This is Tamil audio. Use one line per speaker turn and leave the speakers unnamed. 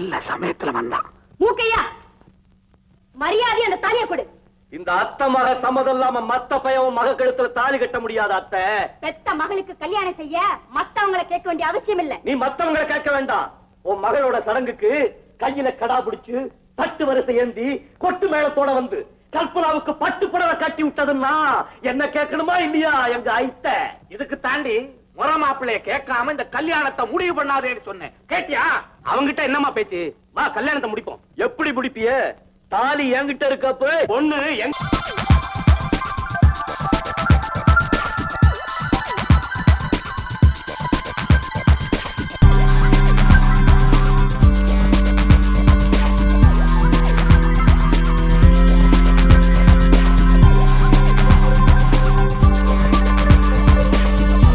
நல்ல சமயத்துல வந்தான்.
மூக்கையா, மரியாதை அந்த தாலியை கொடு.
இந்த அத்தை மக சம்மதம் இல்லாம மத்த பையன் மக கழுத்துல தாலி கட்ட முடியாது. அத்தை,
பெத்த மகளுக்கு கல்யாணம் செய்ய மத்தவங்களை கேட்க வேண்டிய அவசியம் இல்ல.
நீ மத்தவங்களை கேட்க வேண்டாம். உன் மகளோட சடங்குக்கு கையில கடா பிடிச்சு தட்டு வரிசை ஏந்தி கொட்டு மேளத்தோட வந்து கல்பனாவுக்கு பட்டு புடவை கட்டி விட்டதுன்னா என்ன கேட்கணுமா இல்லையா? எங்க ஐத்த
இதுக்கு தாண்டி முறை மாப்பிள்ளைய கேட்காம இந்த கல்யாணத்தை முடிவு பண்ணாதேன்னு சொன்னேன். கேட்டியா? அவங்கிட்ட என்னமா பேச்சு? வா கல்யாணத்தை முடிப்போம்.
எப்படி முடிப்பிய? தாலி என்கிட்ட இருக்கப்ப
பொண்ணு எங்க